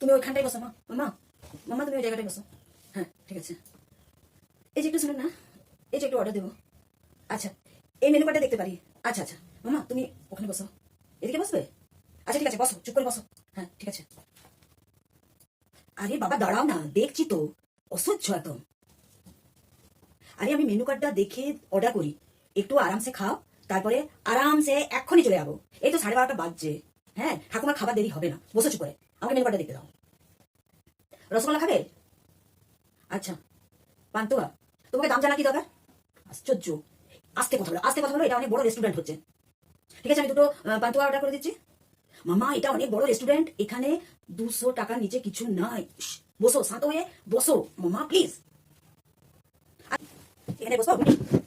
তুমি ওইখানটাই বসো মামা। মামা তুমি ওই জায়গাটায় বসো। হ্যাঁ ঠিক আছে। এই যে একটু শুনুন না, এই যে একটু অর্ডার দেবো। আচ্ছা এই মেনু কার্ডটা দেখতে পারি? আচ্ছা আচ্ছা মামা তুমি ওখানে বসো। এদিকে বসবে? আচ্ছা ঠিক আছে বসো, চুপ করে বসো। হ্যাঁ ঠিক আছে। আরে বাবা দাঁড়াও না, দেখছি তো, অসহ্য একদম। আরে আমি মেনু কার্ডটা দেখে অর্ডার করি, একটু আরামসে খাও, তারপরে আরামসে এক্ষুনি চলে যাবো। এই তো 12:30 বাজছে। হ্যাঁ ঠাকুমার খাবার দেরি হবে না, বসো চুপ করে, আমাকে মেনু কার্ডটা দেখতে দাও। রসগোল্লা খাবে? আচ্ছা পান্তুয়া, তোমাকে দাম জানা কি দরকার? আশ্চর্য, আস্তে কথা বলো, আস্তে কথা বলো, এটা অনেক বড় রেস্টুরেন্ট হচ্ছে। ঠিক আছে আমি দুটো পান্তুয়া অর্ডার করে দিচ্ছি। মামা এটা অনেক বড় রেস্টুরেন্ট, এখানে 200 টাকার নিচে কিছু নাই। বসো শান্ত হয়ে বসো মামা প্লিজ। এখানে বসবো,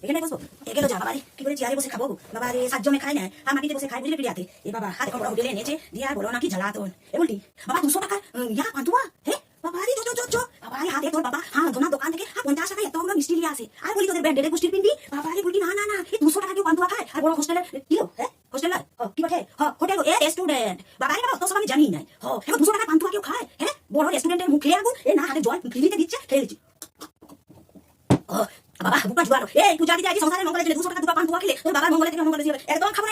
এখানে বসবো। এখানে যা বাবা রে, কি করে চেয়ারে বসে খাবো বাবা রে, 7 জনে খায় না, আর মাটিতে বসে খায়, বুঝলে পিড়িয়াতে। এ বাবা হাতে বড় হোটেলে এনেছে, দিয়ে আর বলো না কি জ্বালাতন। এ বলটি বাবা 200 টাকার ইয়া পান্তুয়া, হে বাবা রে, চো বাবা রে, হাতে তোর বাবা হ্যাঁ ধোনা দোকান থেকে 50 টাকায় এতগুলো মিষ্টি নিয়ে আসে, আর বলি তোদের ব্র্যান্ডেড গোষ্ঠীর পিন্ডি। বাবা রে বলটি না এই 200 টাকা কেউ পান্তুয়া খায়? আর বড় হোস্টেলের কি হ্যাঁ হোস্টেল নয় কি বটে, হোটেল এ রেস্টুরেন্ট। বাবা রে বাবা তো সব আমি জানি নাই, এখন 200 টাকা পান্তুয়া কেউ খায়? হ্যাঁ বড় রেস্টুরেন্টের মুখ খেয়ে আগুন, এ না হাতে জল ফ্রিতে দিচ্ছে, খেয়ে দিচ্ছি। বাবা বুকা জুয়ানো, এই পূজা দিতে আগে সংসারের মঙ্গলের জন্য 200 টাকা দুটো পান্তুয়া খেলে তোর বাবার মঙ্গলের থেকে মঙ্গলের একদম খাবো